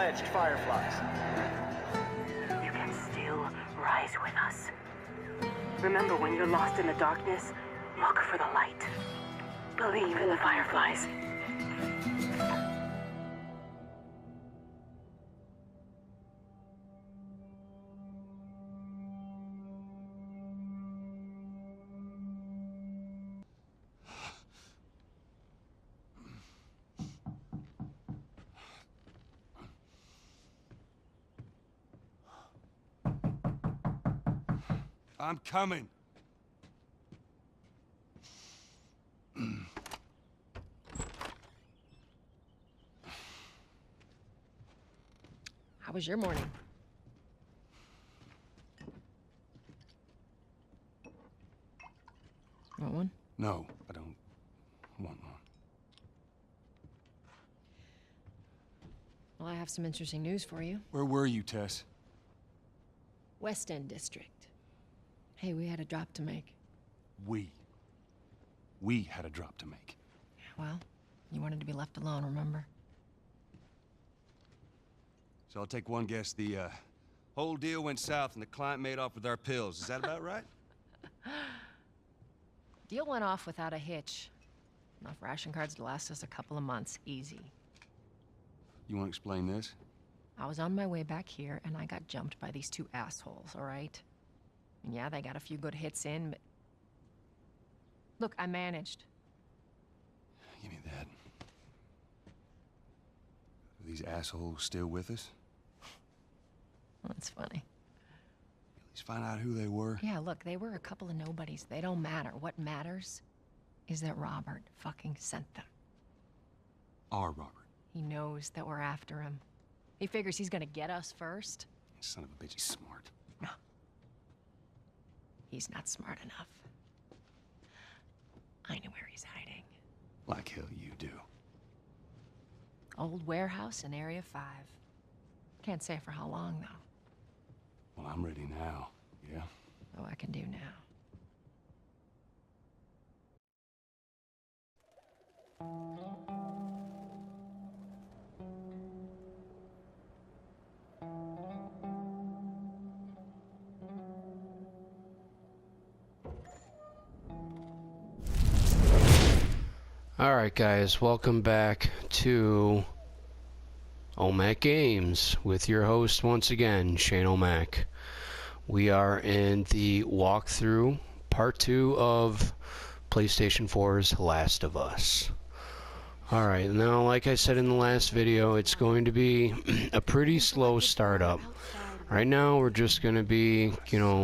full-fledged fireflies. You can still rise with us. Remember, when you're lost in the darkness, look for the light. Believe in the fireflies. I'm coming. How was your morning? Want one? No, I don't want one. Well, I have some interesting news for you. Where were you, Tess? West End District. Hey, we had a drop to make. We had a drop to make. Well, you wanted to be left alone, remember? So I'll take one guess. The whole deal went south and the client made off with our pills. Is that about right? Deal went off without a hitch. Enough ration cards to last us a couple of months, easy. You want to explain this? I was on my way back here, and I got jumped by these two assholes, all right? And yeah, they got a few good hits in, but... Look, I managed. Give me that. Are these assholes still with us? That's funny. At least find out who they were. Yeah, look, they were a couple of nobodies. They don't matter. What matters is that Robert fucking sent them. Our Robert. He knows that we're after him. He figures he's gonna get us first. Son of a bitch, he's smart. No. He's not smart enough. I know where he's hiding. Like hell you do. Old warehouse in Area 5. Can't say for how long, though. Well, I'm ready now, yeah? Oh, I can do now. Alright guys, welcome back to OMAC Games with your host once again, Shane OMAC. We are in the walkthrough, part 2 of PlayStation 4's Last of Us. Alright, now like I said in the last video, it's going to be a pretty slow startup. Right now we're just going to be,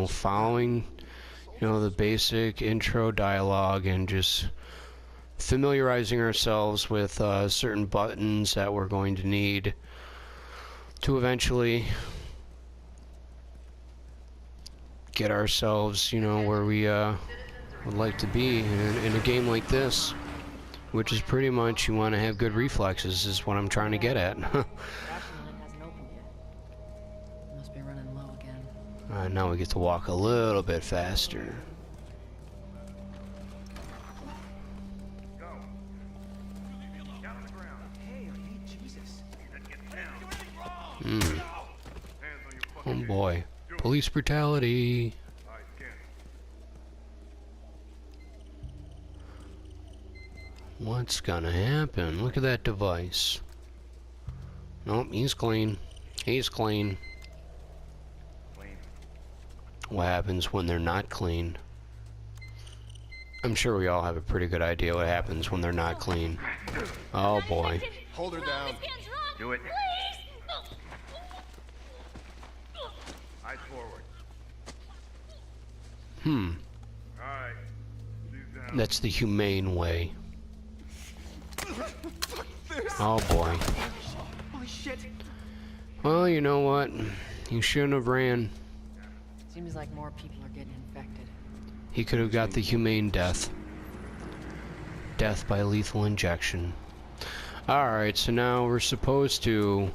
following, the basic intro dialogue and just familiarizing ourselves with certain buttons that we're going to need to eventually get ourselves, where we would like to be in a game like this, which is pretty much you want to have good reflexes is what I'm trying to get at. Hasn't opened yet. Must be running low again. Now we get to walk a little bit faster. Oh boy. Police brutality. What's gonna happen? Look at that device. Nope, he's clean. He's clean. What happens when they're not clean? I'm sure we all have a pretty good idea what happens when they're not clean. Oh boy. Hold her down. Do it. Eyes forward. Alright. That's the humane way. Oh boy. Holy shit. Well, you know what? You shouldn't have ran. Seems like more people are getting infected. He could have got the humane death. Death by lethal injection. Alright, so now we're supposed to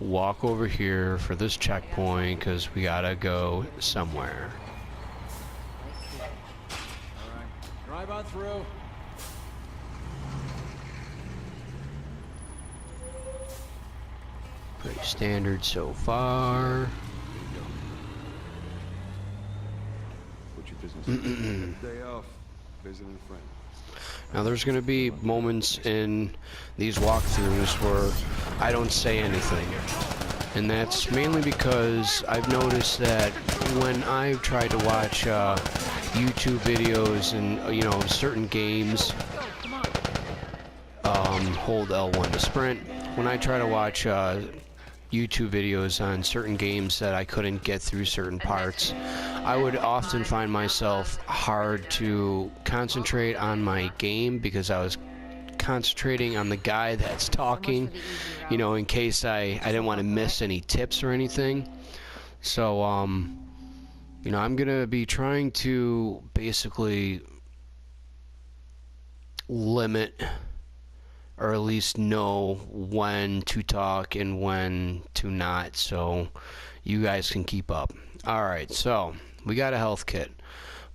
walk over here for this checkpoint because we gotta go somewhere. Alright, drive on through. Pretty standard so far. What's your business? Day off. Visiting a friend. Now there's going to be moments in these walkthroughs where I don't say anything. And that's mainly because I've noticed that when I've tried to watch YouTube videos and, you know, certain games, hold L1 to sprint. When I try to watch YouTube videos on certain games that I couldn't get through certain parts, I would often find myself hard to concentrate on my game because I was concentrating on the guy that's talking, you know, in case I didn't want to miss any tips or anything. So, you know, I'm gonna be trying to basically limit, or at least know when to talk and when to not, so you guys can keep up. Alright, so we got a health kit.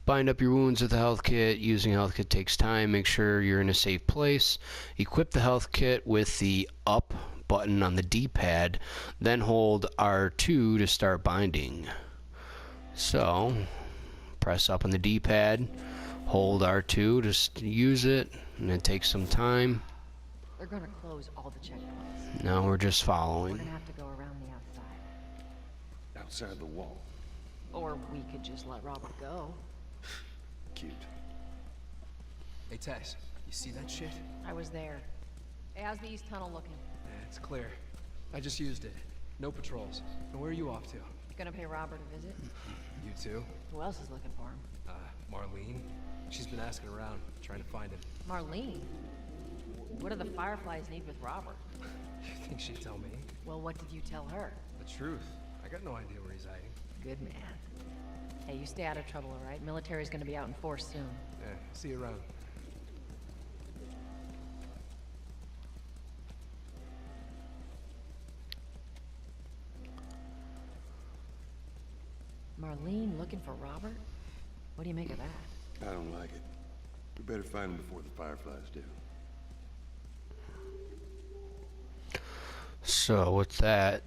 Bind up your wounds with a health kit. Using a health kit takes time. Make sure you're in a safe place. Equip the health kit with the up button on the D-pad, then hold R2 to start binding. So, press up on the D-pad, hold R2 to use it, and it takes some time. They're gonna close all the checkpoints. Now we're just We're following. gonna have to go around the outside. Outside the wall. Or we could just let Robert go. Cute. Hey, Tess, you see that shit? I was there. Hey, how's the east tunnel looking? It's clear. I just used it. No patrols. And where are you off to? You gonna pay Robert a visit? You too? Who else is looking for him? Marlene? She's been asking around, trying to find him. Marlene? What do the Fireflies need with Robert? You think she'd tell me? Well, what did you tell her? The truth. I got no idea where he's hiding. Good man. Hey, you stay out of trouble, all right? Military's gonna be out in force soon. Yeah, see you around. Marlene looking for Robert? What do you make of that? I don't like it. We better find him before the Fireflies do. So with that,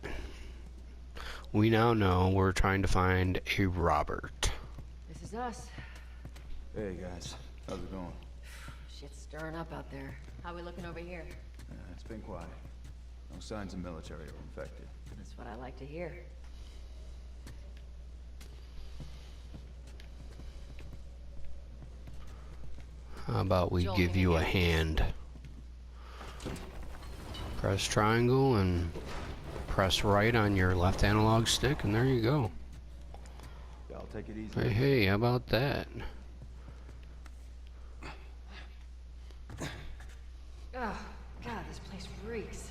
we now know we're trying to find a Robert. This is us. Hey guys, how's it going? Shit's stirring up out there. How we looking over here? It's been quiet. No signs of military or infected. That's what I like to hear. How about we Joel, give can you you a get this? hand? Press triangle and press right on your left analog stick, and there you go. Yeah, I'll take it easy. Hey, how about that? Oh, God, this place reeks.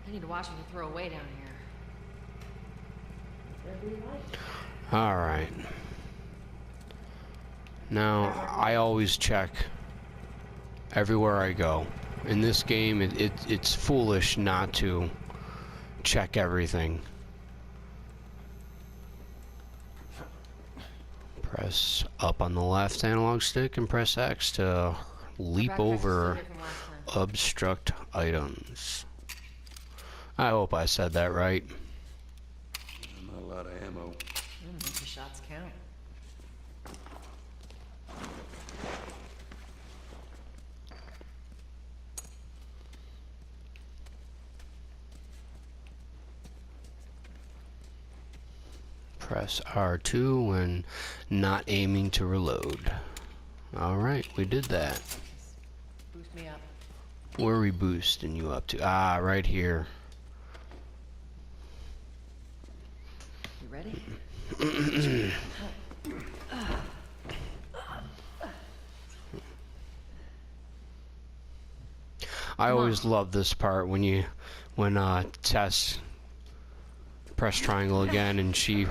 I need to watch what you throw away down here. Alright. Now, I always check everywhere I go. In this game, it's foolish not to check everything. Press up on the left analog stick and press X to leap Backpack's over still here from last time. obstruct items. I hope I said that right. Not a lot of ammo. Make your shots count. Press R2 when not aiming to reload. Alright, we did that. Boost me up. Where are we boosting you up to? Ah, right here. You ready? I always love this part when Tess press triangle again and she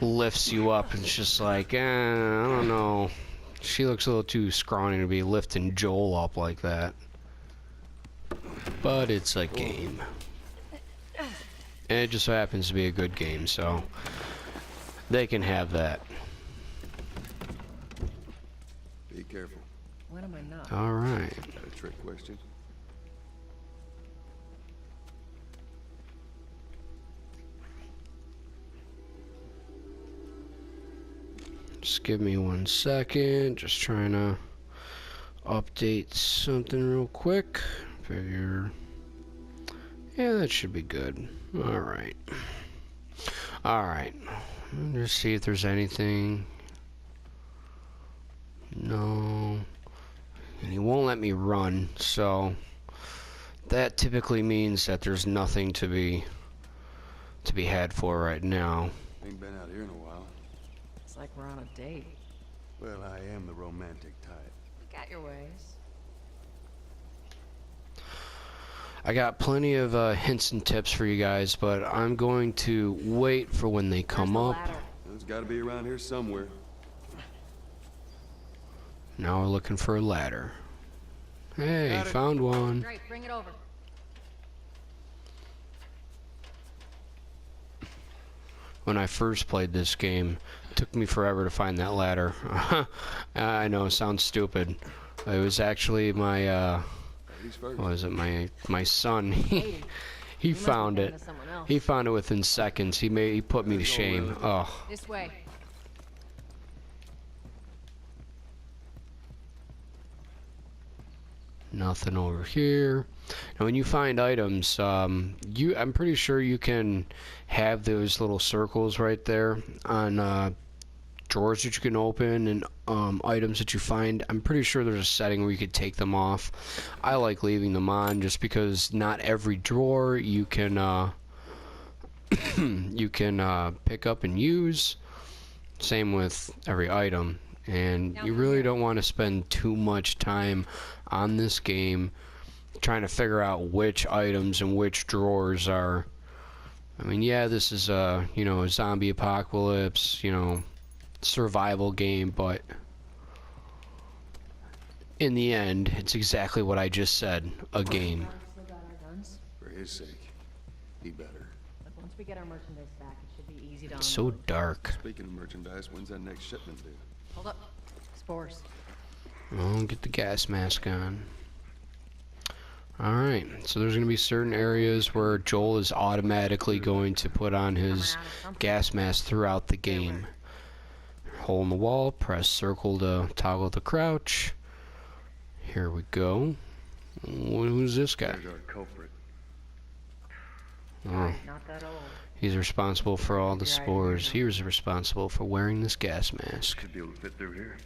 lifts you up and it's just like, I don't know. She looks a little too scrawny to be lifting Joel up like that. But it's a game. And it just so happens to be a good game, so they can have that. Be careful. When am I not? Alright. Got a trick question? Just give me 1 second. Just trying to update something real quick. Figure. Yeah, that should be good. Alright. Alright. Just see if there's anything. No. And he won't let me run, so that typically means that there's nothing to be had for right now. Ain't been out here in a while. It's like we're on a date. Well, I am the romantic type. You got your ways. I got plenty of hints and tips for you guys, but I'm going to wait for when they come up. It's got to be around here somewhere. Now we're looking for a ladder. Hey, found one. Great, bring it over. When I first played this game, it took me forever to find that ladder. I know, it sounds stupid. It was actually my, what was it, my son. He found it. He found it within seconds. He put me to shame. Oh. This way. Nothing over here. Now, when you find items, I'm pretty sure you can have those little circles right there on drawers that you can open and items that you find. I'm pretty sure there's a setting where you could take them off. I like leaving them on just because not every drawer you can you can pick up and use. Same with every item, and you really don't want to spend too much time on this game trying to figure out which items and which drawers are. I mean, yeah, this is a, you know, a zombie apocalypse, you know, survival game, but in the end, it's exactly what I just said, a game. For his sake, he better. But once we get our merchandise back, it should be easy to It's so dark. Speaking of merchandise, when's that next shipment due? Hold up. Spores. Oh, get the gas mask on. Alright, so there's going to be certain areas where Joel is automatically going to put on his gas mask throughout the game. Hole in the wall, press circle to toggle the crouch. Here we go. Who's this guy? There's our culprit. Oh, Not that old. he's responsible for all the spores. He was responsible for wearing this gas mask. Should be able to fit through here.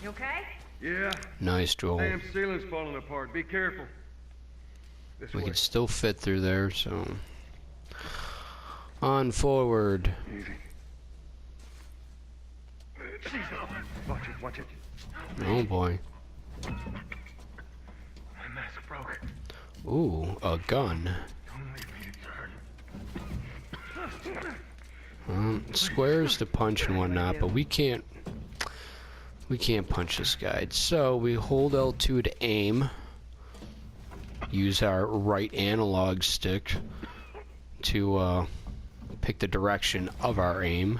You okay? Yeah, Nice, Joel. damn ceiling's falling apart. Be careful. This We way. can still fit through there, so... On forward. Easy. Watch it, watch it. Oh boy. My mask broke. Ooh, a gun. Don't leave me to turn. Squares to punch and whatnot, but we can't punch this guy. So we hold L2 to aim. Use our right analog stick to pick the direction of our aim.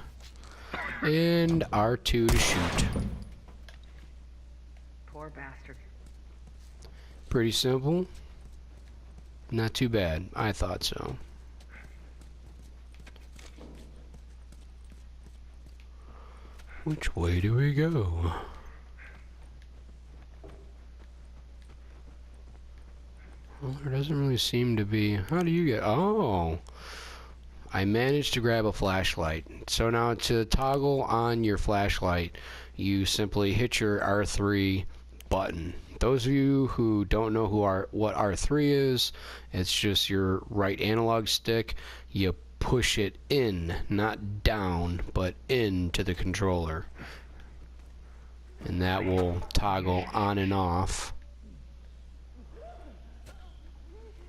And R2 to shoot. Poor bastard. Pretty simple. Not too bad. I thought so. Which way do we go? Well, there doesn't really seem to be... How do you get... Oh! I managed to grab a flashlight. So now to toggle on your flashlight, you simply hit your R3 button. Those of you who don't know what R3 is, it's just your right analog stick. You push it in, not down, but into the controller. And that will toggle on and off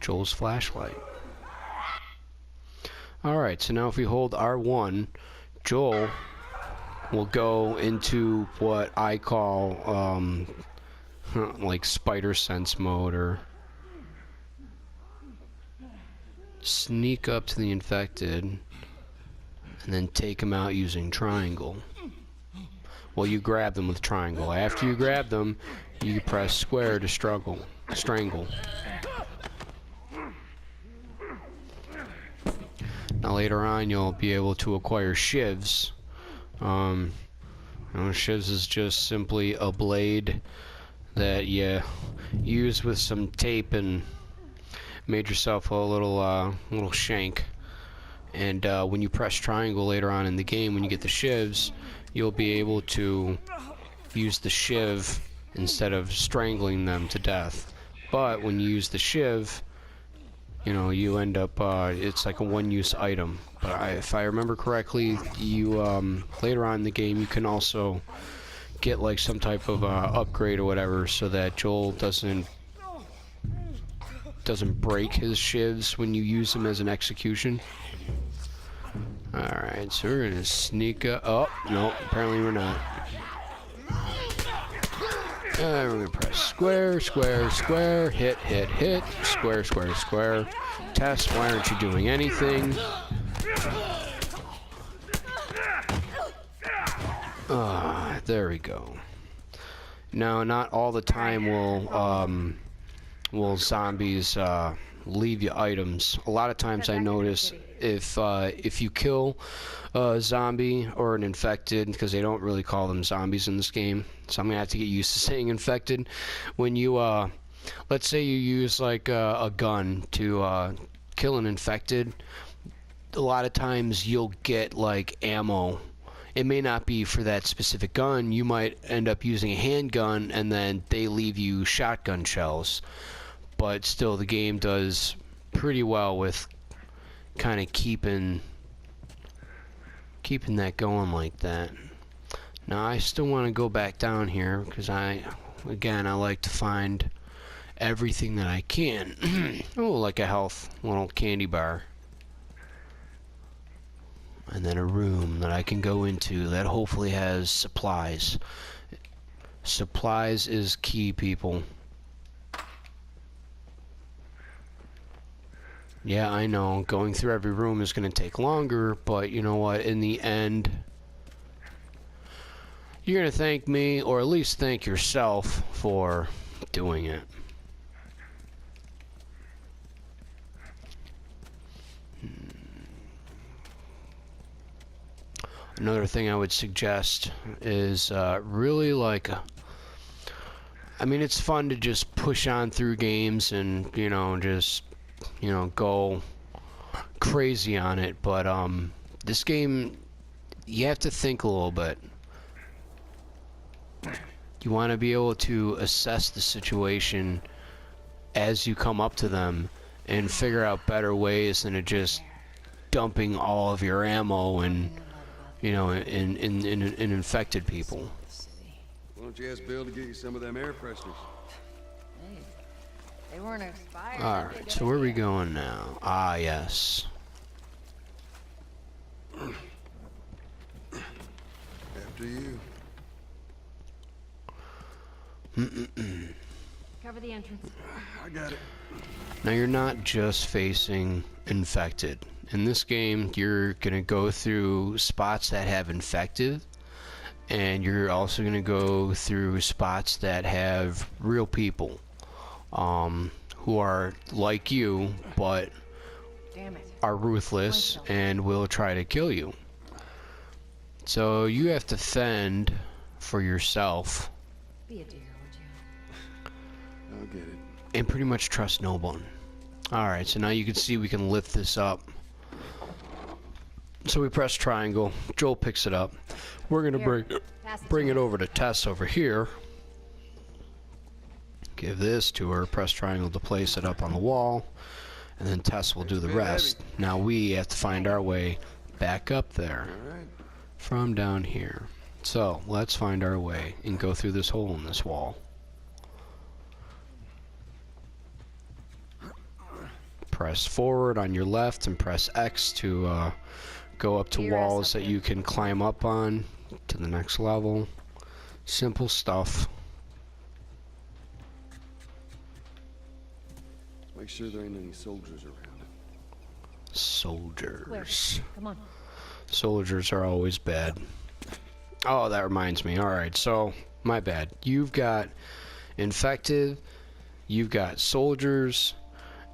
Joel's flashlight. Alright, so now if we hold R1, Joel will go into what I call like spider sense mode, or sneak up to the infected and then take them out using triangle. Well, you grab them with triangle. After you grab them, you press square to strangle. Now Now later on you'll be able to acquire shivs. Shivs is just simply a blade that you use with some tape and made yourself a little shank. And when you press triangle later on in the game, when you get the shivs, you'll be able to use the shiv instead of strangling them to death. But when you use the shiv, you end up, it's like a one-use item. But if I remember correctly, you later on in the game, you can also get like some type of upgrade or whatever, so that Joel doesn't break his shivs when you use them as an execution. Alright, so we're gonna sneak up. Oh, no, apparently we're not. We're gonna press square, square, square, hit, hit, hit, square, square, square. Tess, why aren't you doing anything? There we go. Now, not all the time will zombies leave you items. A lot of times I notice if you kill a zombie or an infected, because they don't really call them zombies in this game, so I'm gonna have to get used to saying infected. When you let's say you use like a gun to kill an infected, a lot of times you'll get like ammo. It may not be for that specific gun. You might end up using a handgun and then they leave you shotgun shells. But still, the game does pretty well with kind of keeping that going like that. Now I still want to go back down here because I like to find everything that I can. Oh, like a health little candy bar. And then a room that I can go into that hopefully has supplies. Supplies is key, people. Yeah, I know, going through every room is going to take longer, but you know what, in the end, you're going to thank me, or at least thank yourself for doing it. Another thing I would suggest is really like, I mean, it's fun to just push on through games and, just, go crazy on it. But this game, you have to think a little bit. You want to be able to assess the situation as you come up to them and figure out better ways than to just dumping all of your ammo and in infected people. Why don't you ask Bill to get you some of them air fresheners? Hey, they weren't expired. Alright, so where are we going now? Ah, yes. After you. Cover the entrance. I got it. Now you're not just facing infected. In this game, you're gonna go through spots that have infected, and you're also gonna go through spots that have real people, who are like you, but are ruthless and will try to kill you. So you have to fend for yourself. Be a dear, would you? I'll get it. And pretty much trust no one. Alright, so now you can see we can lift this up. So we press triangle, Joel picks it up. We're gonna bring it over to Tess over here. Give this to her, press triangle to place it up on the wall, and then Tess will do the rest. Now we have to find our way back up there from down here. So let's find our way and go through this hole in this wall. Press forward on your left and press X to go up to walls that you can climb up on to the next level. Simple stuff. Make sure there ain't any soldiers around. Soldiers. Come on. Soldiers are always bad. Oh, that reminds me. Alright, so, my bad. You've got infected, you've got soldiers,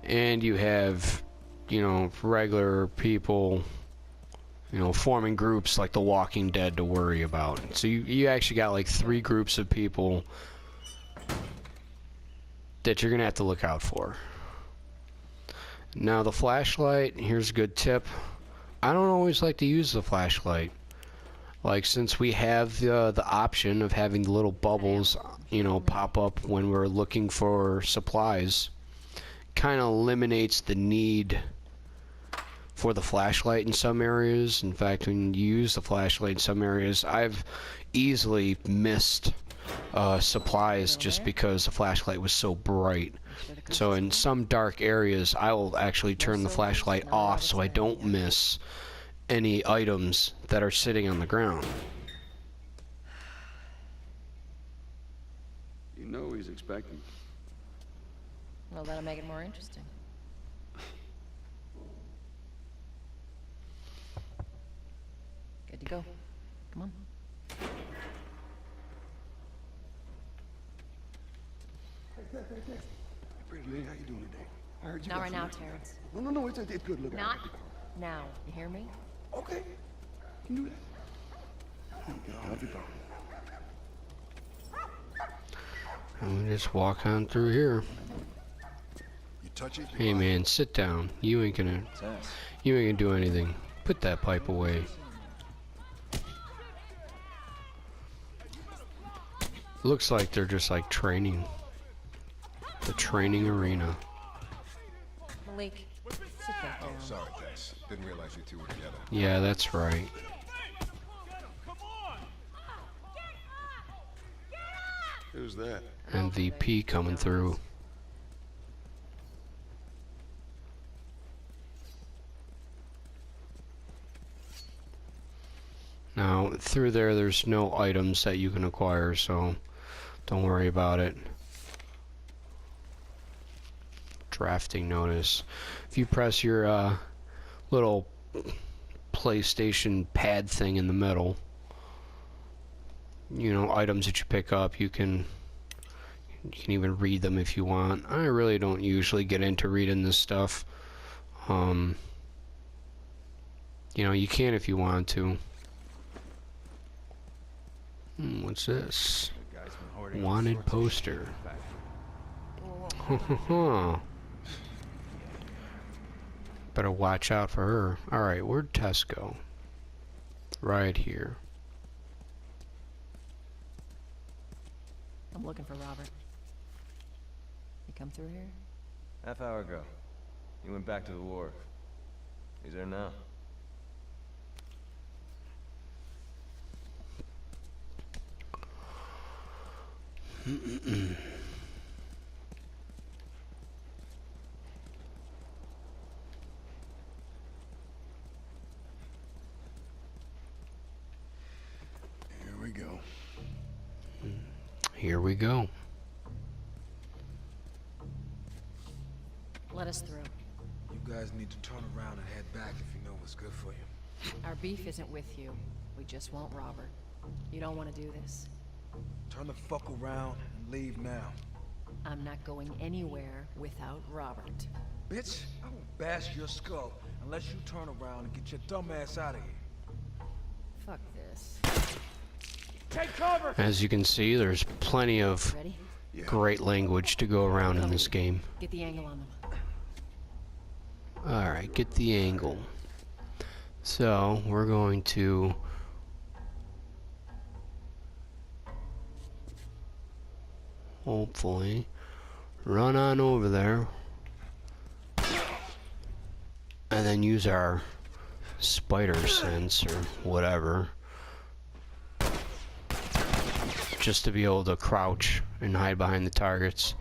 and you have you know, regular people, you know, forming groups like The Walking Dead to worry about. So you actually got like 3 groups of people that you're gonna have to look out for. Now the flashlight, here's a good tip. I don't always like to use the flashlight. Like, since we have the option of having the little bubbles, you know, pop up when we're looking for supplies, kind of eliminates the need for the flashlight in some areas. In fact, when you use the flashlight in some areas, I've easily missed supplies just because the flashlight was so bright. So in some dark areas, I will actually turn the flashlight off so I don't miss any items that are sitting on the ground. You know he's expecting. Well, that'll make it more interesting. Good to go. Come on. Pretty lady, how you doing today? I heard you Not got right some now, extra- Terrence. No, it's good. Look, Not now. You hear me? Okay, you can do that. I'll be gone. And we just walk on through here. You touch it. Hey man, sit down. You ain't gonna do anything. Put that pipe away. Looks like they're just like training. The training arena. Malik, sit back down. Sorry, Tess. Didn't realize you two were together. Yeah, that's right. Who's that? MVP coming through. Now, through there's no items that you can acquire, so don't worry about it. Drafting notice. If you press your little PlayStation pad thing in the middle, you know, items that you pick up, you can even read them if you want. I really don't usually get into reading this stuff. You know, you can if you want to. What's this? Wanted poster. Better watch out for her. Alright, where'd Tess go? Right here. I'm looking for Robert. You come through here? Half hour ago. He went back to the wharf. He's there now. Here we go. Here we go. Let us through. You guys need to turn around and head back if you know what's good for you. Our beef isn't with you. We just want Robert. You don't want to do this. Turn the fuck around and leave now. I'm not going anywhere without Robert. Bitch, I will bash your skull unless you turn around and get your dumb ass out of here. Fuck this. Take cover! As you can see, there's plenty of Ready? great language to go around in this game. Get the angle on them. Alright, get the angle. So, we're going to hopefully run on over there and then use our spider sense or whatever just to be able to crouch and hide behind the targets.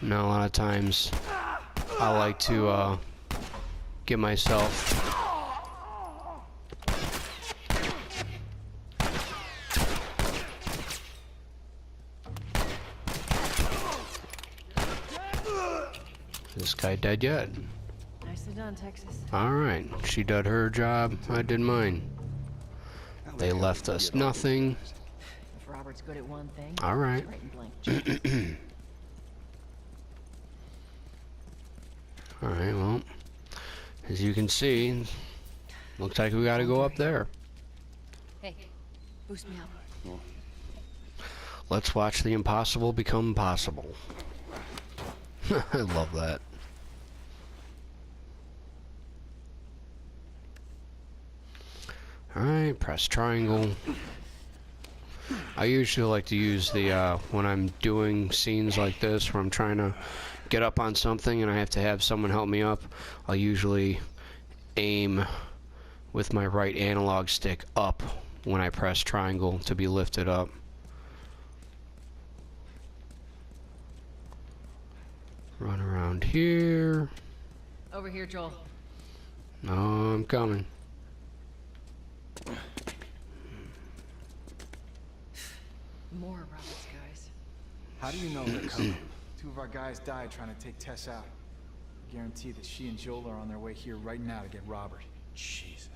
Now a lot of times I like to get myself this guy dead yet? Nicely done, Texas. Alright, she did her job, I did mine. They left us nothing. If Robert's good at one thing, Alright. it's right in blank check. Alright, well, As you can see, looks like we gotta go up there. Hey, boost me up. Let's watch the impossible become possible. I love that. Alright, press triangle. I usually like to use the, when I'm doing scenes like this, where I'm trying to get up on something and I have to have someone help me up, I'll usually aim with my right analog stick up when I press triangle to be lifted up. Run around here. Over here, Joel. No, I'm coming. More Robert's guys. How do you know they're coming? Two of our guys died trying to take Tess out. I guarantee that she and Joel are on their way here right now to get Robert. Jesus.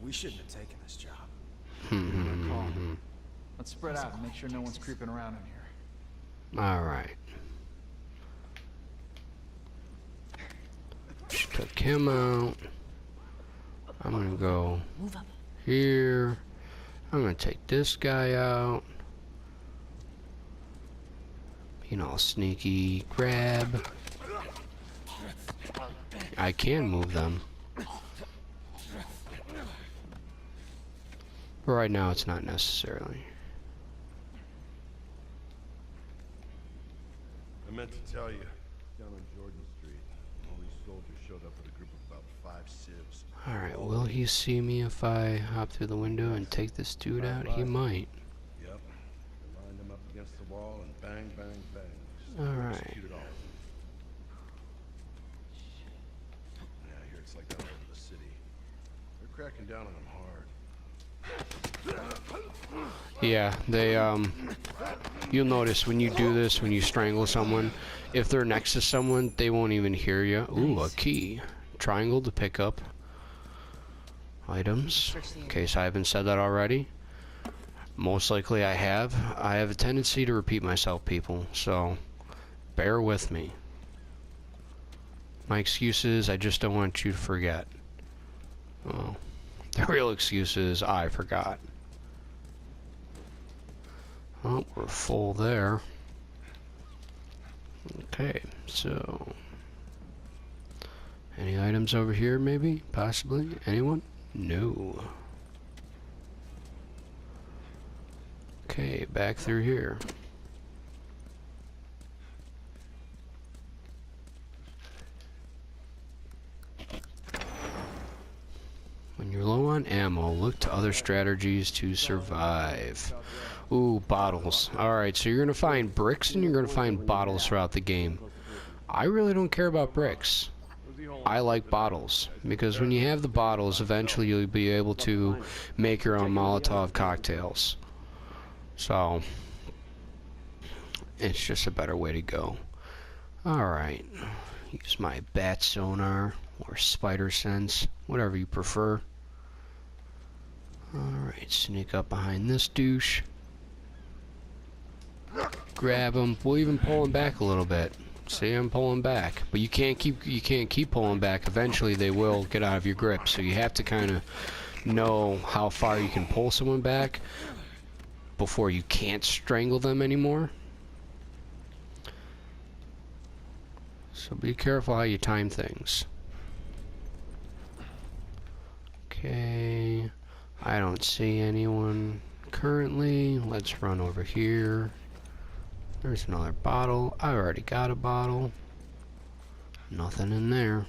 We shouldn't have taken this job. Good call. Let's spread out and make sure no one's creeping around in here. Alright. Took him out. I'm gonna go here. I'm gonna take this guy out. You know, sneaky grab. I can move them. But right now it's not necessarily. I meant to tell you, down on Jordan Street, all these soldiers showed up with a group of about 5 civs. Alright, will he see me if I hop through the window and take this dude out? He might. Yep. I lined them up against the wall and bang, bang, bang. Alright. Executed all of them. Yeah, I hear it's like that all over the city. They're cracking down on them hard. Yeah, they, you'll notice when you do this, when you strangle someone, if they're next to someone, they won't even hear you. Ooh, a key. Triangle to pick up items, in case I haven't said that already. Most likely I have. I have a tendency to repeat myself, people, so bear with me. My excuse is I just don't want you to forget. Oh, the real excuse is I forgot. Oh, we're full there. Okay, so any items over here, maybe? Possibly? Anyone? No. Okay, back through here. When you're low on ammo, look to other strategies to survive. Ooh, bottles. Alright, so you're gonna find bricks and you're gonna find bottles throughout the game. I really don't care about bricks. I like bottles, because when you have the bottles, eventually you'll be able to make your own Molotov cocktails. So, it's just a better way to go. Alright, use my bat sonar, or spider sense, whatever you prefer. Alright, sneak up behind this douche. Grab him. We'll even pull him back a little bit. See, I'm pulling back, but you can't keep pulling back. Eventually, they will get out of your grip. So you have to kind of know how far you can pull someone back before you can't strangle them anymore. So be careful how you time things. Okay, I don't see anyone currently. Let's run over here. There's another bottle. I already got a bottle. Nothing in there.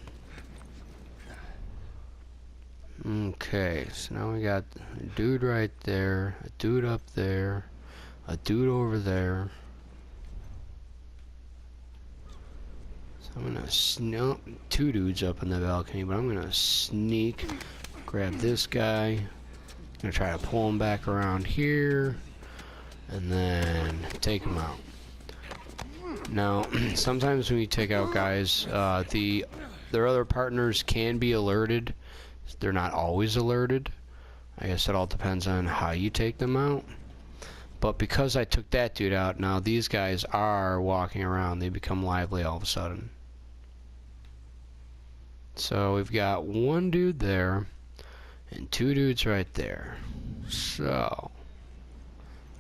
Okay, so now we got a dude right there, a dude up there, a dude over there. So I'm gonna sneak, two dudes up in the balcony, but I'm gonna sneak, grab this guy, gonna try to pull him back around here, and then take him out. Now, sometimes when you take out guys, their other partners can be alerted. They're not always alerted. I guess it all depends on how you take them out. But because I took that dude out, now these guys are walking around. They become lively all of a sudden. So we've got one dude there and two dudes right there. So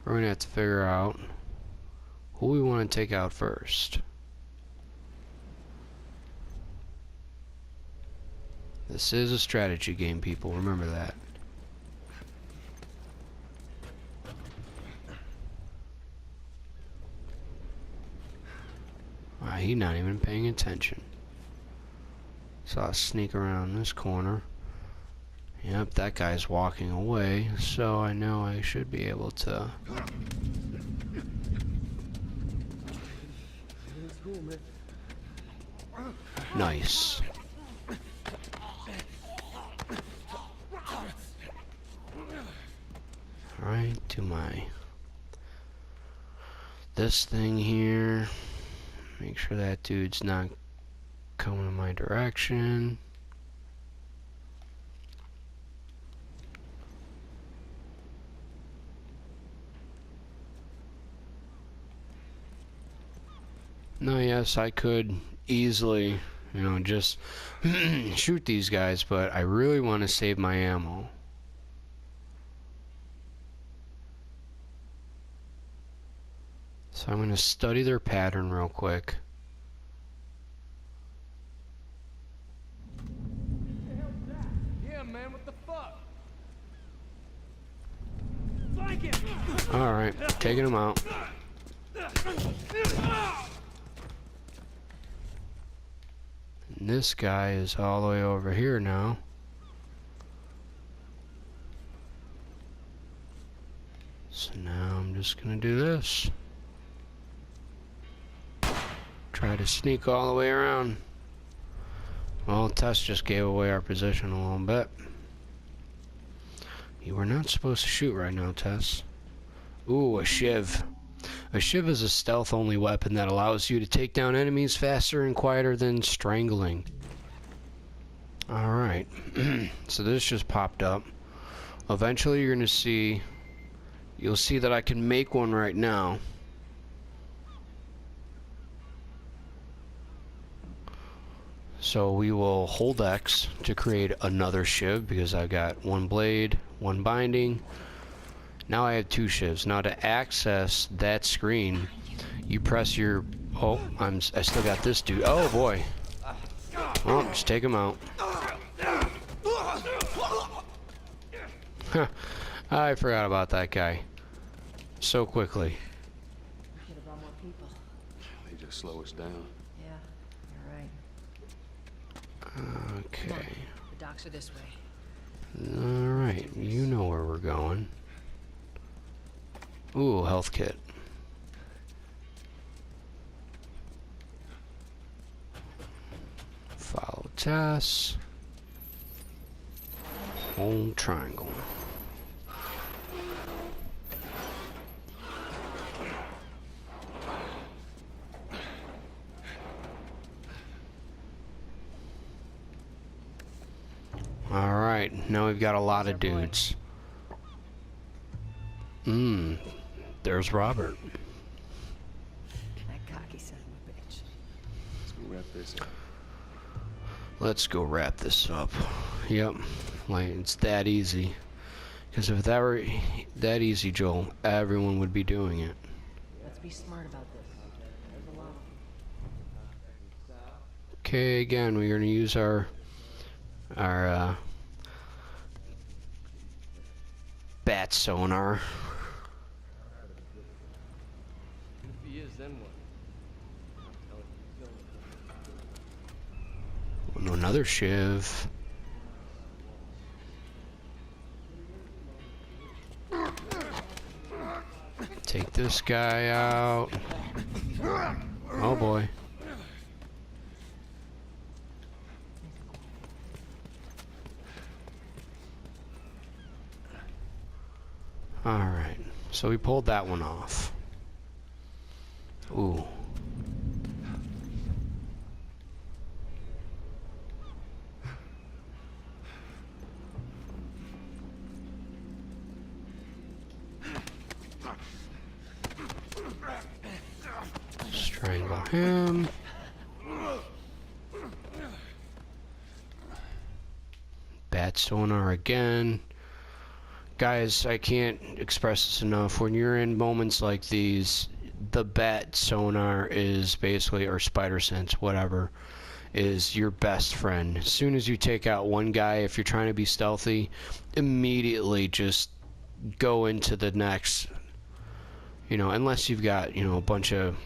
we're gonna have to figure out who we want to take out first. This is a strategy game, people. Remember that. He's not even paying attention. So I'll sneak around this corner. Yep, that guy's walking away, so I know I should be able to. Nice. Alright, to my this thing here. Make sure that dude's not coming in my direction. No, yes, I could easily, you know, just shoot these guys, but I really want to save my ammo. So I'm going to study their pattern real quick. Yeah, man, what the fuck? Alright, taking them out. And this guy is all the way over here now. So now I'm just going to do this. Try to sneak all the way around. Well, Tess just gave away our position a little bit. You were not supposed to shoot right now, Tess. Ooh, a shiv. A shiv is a stealth-only weapon that allows you to take down enemies faster and quieter than strangling. Alright. So this just popped up. Eventually you're going to see... You'll see that I can make one right now. So we will hold X to create another shiv because I've got one blade, one binding. Now I have two shivs. Now to access that screen, you press your... Oh, I still got this dude. Oh boy. Well, just take him out. I forgot about that guy. So quickly. Should have brought more people. They just slow us down. Yeah, you're right. Okay. The docks are this way. Alright, you know where we're going. Ooh, health kit. Follow Tess. Hold triangle. Alright, now we've got a lot of dudes. There's Robert. That cocky son of a bitch. Let's go wrap this up. Let's go wrap this up. Yep, like it's that easy. Because if that were that easy, Joel, everyone would be doing it. Let's be smart about this. There's a lot of them. Okay, again, we're going to use our bat sonar. If he is, then what? Oh, another shiv. Take this guy out. Oh boy. Alright, so we pulled that one off. Ooh. Strangle him. bat sonar again. Guys, I can't express this enough. When you're in moments like these, the bat sonar is basically, or spider sense, whatever, is your best friend. As soon as you take out one guy, if you're trying to be stealthy, immediately just go into the next. You know, unless you've got, you know, a bunch of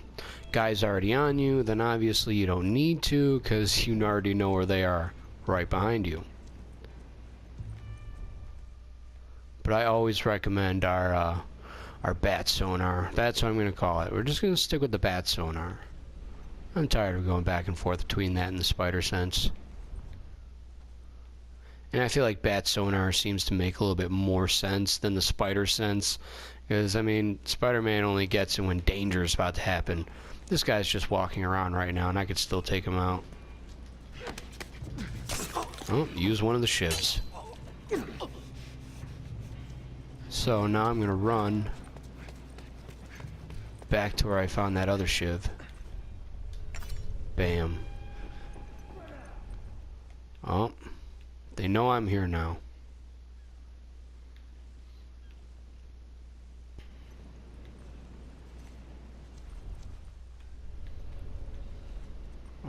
guys already on you, then obviously you don't need to, because you already know where they are, right behind you. But I always recommend our bat sonar. That's what I'm going to call it. We're just going to stick with the bat sonar. I'm tired of going back and forth between that and the spider sense. And I feel like bat sonar seems to make a little bit more sense than the spider sense. Because, I mean, Spider-Man only gets it when danger is about to happen. This guy's just walking around right now, and I could still take him out. Oh, use one of the shivs. So now I'm gonna run back to where I found that other shiv. Bam. Oh, they know I'm here now.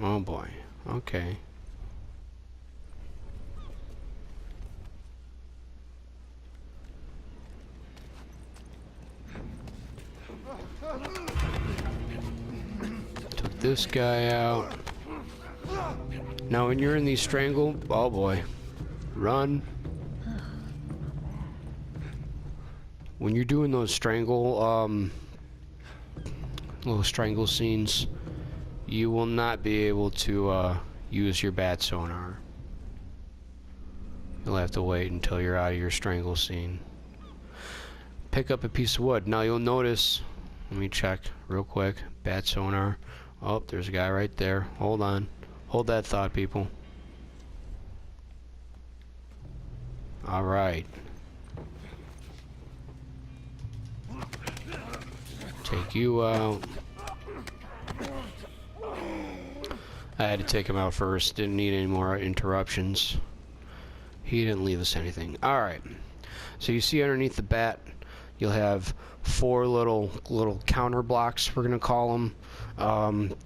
Oh boy. Okay. Took this guy out. Now when you're in these strangle, oh boy, run. When you're doing those little strangle scenes, you will not be able to use your bat sonar. You'll have to wait until you're out of your strangle scene. Pick up a piece of wood. Now you'll notice, let me check real quick, bat sonar. Oh, there's a guy right there. Hold on. Hold that thought, people. Alright. Take you out. I had to take him out first. Didn't need any more interruptions. He didn't leave us anything. Alright. So you see underneath the bat, you'll have 4 little counter blocks, we're gonna call them.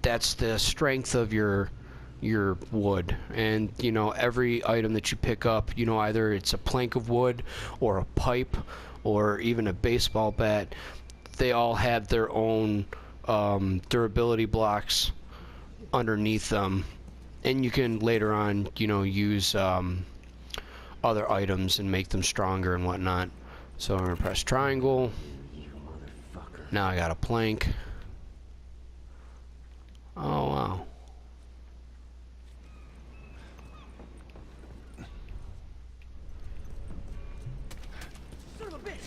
That's the strength of your wood. And you know, every item that you pick up, you know, either it's a plank of wood or a pipe or even a baseball bat, they all have their own durability blocks underneath them, and you can later on, you know, use other items and make them stronger and whatnot. So I'm gonna press triangle. Now I got a plank. Oh wow. Son of a bitch!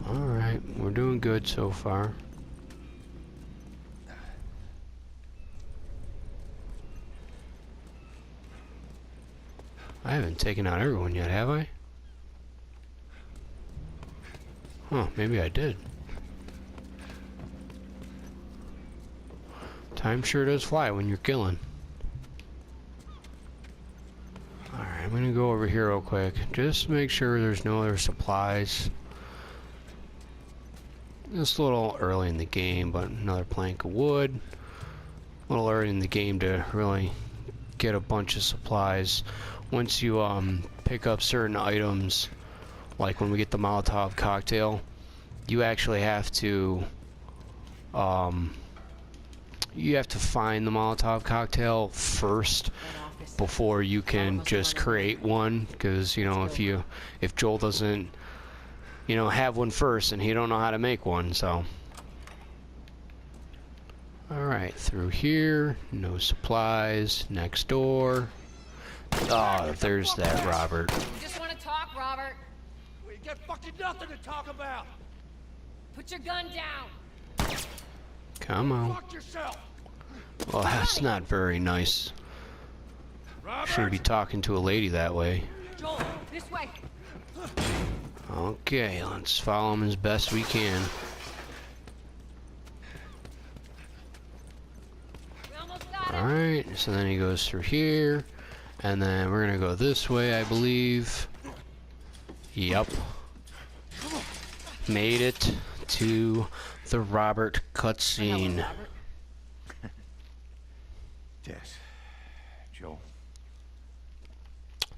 Alright, we're doing good so far. I haven't taken out everyone yet, have I? Huh, maybe I did. Time sure does fly when you're killing. Alright, I'm gonna go over here real quick. Just to make sure there's no other supplies. It's a little early in the game, but another plank of wood. A little early in the game to really get a bunch of supplies. Once you pick up certain items, like when we get the Molotov cocktail, you actually have to find the Molotov cocktail first before you can just create one. Because you know, if Joel doesn't, you know, have one first, and he don't know how to make one, so. Alright, through here, no supplies, next door. Oh, there's that Robert. We just want to talk, Robert. We got fucking nothing to talk about! Put your gun down. Come on. Fuck yourself! Well, that's not very nice. Shouldn't be talking to a lady that way. Joel, this way. Okay, let's follow him as best we can. Alright, so then he goes through here, and then we're gonna go this way, I believe. Yep. Made it to the Robert cutscene. Tess. Joel.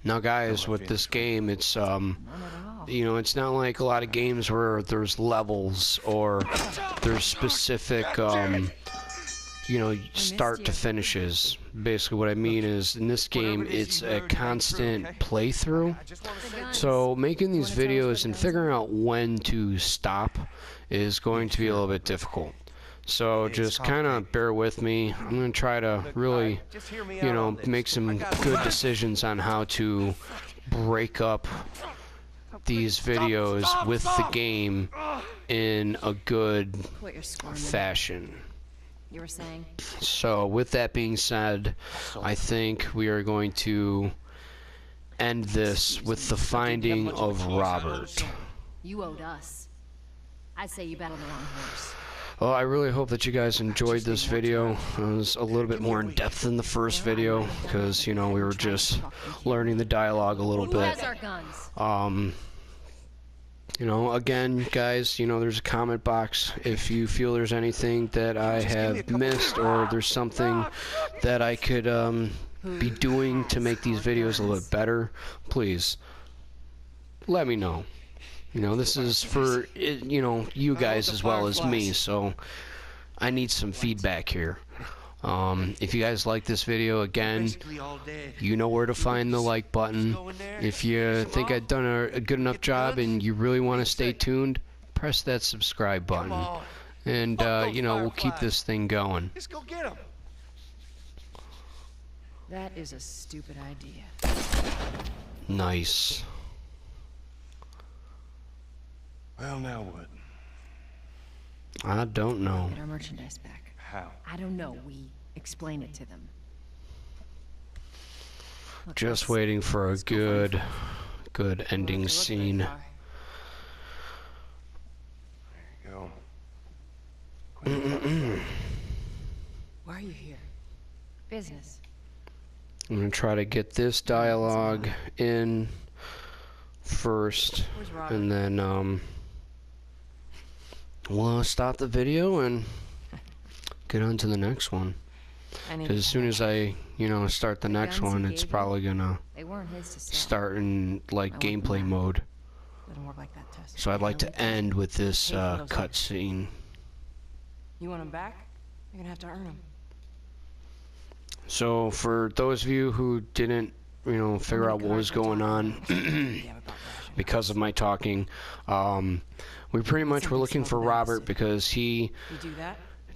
Now guys, with this game, it's you know, it's not like a lot of games where there's levels or there's specific you know, start to finishes. Basically what I mean is, in this game, it's a constant playthrough. So making these videos and figuring out when to stop is going to be a little bit difficult. So just kind of bear with me. I'm going to try to really, you know, make some good decisions on how to break up these videos with the game in a good fashion. You were saying? So with that being said, I think we are going to end this with the finding of Robert. You owed us. I'd say you bet on the wrong horse. Well, I really hope that you guys enjoyed this video. It was a little bit more in depth than the first video, because, you know, we were just learning the dialogue a little Who bit. has our guns? You know, again, guys, you know, there's a comment box. If you feel there's anything that I have missed, or there's something that I could be doing to make these videos a little bit better, please let me know. You know, this is for, you know, you guys as well as me, so I need some feedback here. If you guys like this video, again, you know where to find the like button. If you think I've done a good enough job and you really want to stay tuned, press that subscribe button. And, you know, we'll keep this thing going. Let's go get him. That is a stupid idea. Nice. Well, now what? I don't know. Get our merchandise back. How? I don't know. We explain it to them. Look, Just waiting for a good ending scene. There you go. Why are you here? Business. I'm gonna try to get this dialogue in first, and then we'll stop the video and get on to the next one. Because as soon as I, you know, start the next one, it's probably gonna start in like gameplay mode. So I'd like to end with this cutscene. You want them back? You're gonna have to earn them. So for those of you who didn't, you know, figure out what was going on because of my talking, we pretty much were looking for Robert because he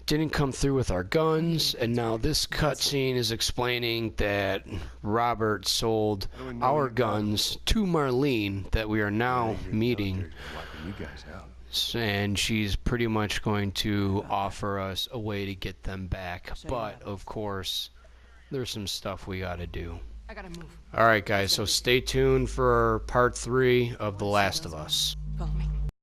didn't come through with our guns, and now this cutscene is explaining that Robert sold our guns to Marlene that we are now meeting, and she's pretty much going to offer us a way to get them back. But of course, there's some stuff we gotta do. Alright guys, so stay tuned for part 3 of The Last of Us. Follow me.